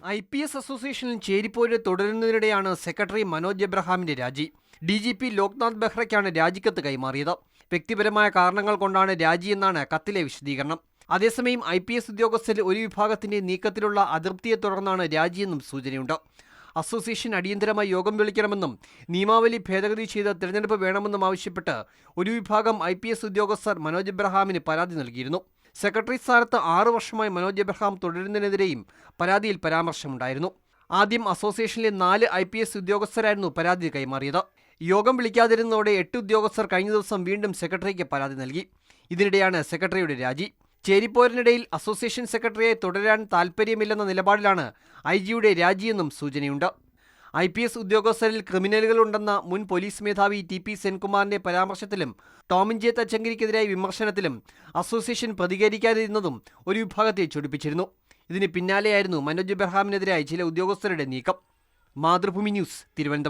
IPS അസോസിയേഷനിൽ ചേരിപ്പോര് തുടരുന്നതിനിടെയാണ് secretary Manoj എബ്രഹാമിന്റെ രാജി. DGP Loknath ബെഹ്റയ്ക്കാണ് രാജിക്കത്ത് കൈമാറിയത്. വ്യക്തിപരമായ കാരണങ്ങൾ കൊണ്ടാണ് രാജിയെന്നാണ് കത്തിലെ വിശദീകരണം. അതേസമയം IPS ഉദ്യോഗസ്ഥരിൽ ഒരു വിഭാഗത്തിന്റെ നീക്കത്തിലുള്ള അതൃപ്തിയെ തുടർന്നാണ് രാജിയെന്നും സൂചനയുണ്ട്. അസോസിയേഷൻ അടിയന്തരമായി യോഗം വിളിക്കണമെന്നും നിയമാവലി ഭേദഗതി ചെയ്ത് തിരഞ്ഞെടുപ്പ് വേണമെന്നും ആവശ്യപ്പെട്ട് ഒരു വിഭാഗം IPS ഉദ്യോഗസ്ഥർ മനോജ് എബ്രഹാമിന് പരാതി നൽകിയിരുന്നു. സെക്രട്ടറി സ്ഥാനത്ത് 6 വർഷമായി മനോജ് എബ്രഹാം തുടരുന്നതിനെതിരെയും പരാതിയിൽ പരാമർശമുണ്ടായിരുന്നു. ആദ്യം അസോസിയേഷനിലെ 4 IPS ഉദ്യോഗസ്ഥരായിരുന്നു പരാതി കൈമാറിയത്. യോഗം വിളിക്കാതിരുന്നതോടെ 8 ഉദ്യോഗസ്ഥർ കഴിഞ്ഞ ദിവസം വീണ്ടും സെക്രട്ടറിക്ക് പരാതി നൽകി. ഇതിനിടെയാണ് സെക്രട്ടറിയുടെ രാജി. ചേരിപ്പോരിനിടയിൽ അസോസിയേഷൻ സെക്രട്ടറിയെ തുടരാൻ താൽപ്പര്യമില്ലെന്ന നിലപാടിലാണ് IG-യുടെ രാജിയെന്നും സൂചനയുണ്ട്. IPS ഉദ്യോഗസ്ഥരിൽ ക്രിമിനലുകളുണ്ടെന്ന മുൻ പോലീസ് മേധാവി TP സെൻകുമാറിന്റെ പരാമർശത്തിലും ടോമിൻ ജെ തച്ചങ്കരിക്കെതിരായ വിമർശനത്തിലും അസോസിയേഷൻ പ്രതികരിക്കാതിരുന്നതും ഒരു വിഭാഗത്തെ ചൊടിപ്പിച്ചിരുന്നു. ഇതിന് പിന്നാലെയായിരുന്നു മനോജ് എബ്രഹാമിനെതിരായി ചില ഉദ്യോഗസ്ഥരുടെ നീക്കം. മാതൃഭൂമി ന്യൂസ്, തിരുവനന്തപുരം.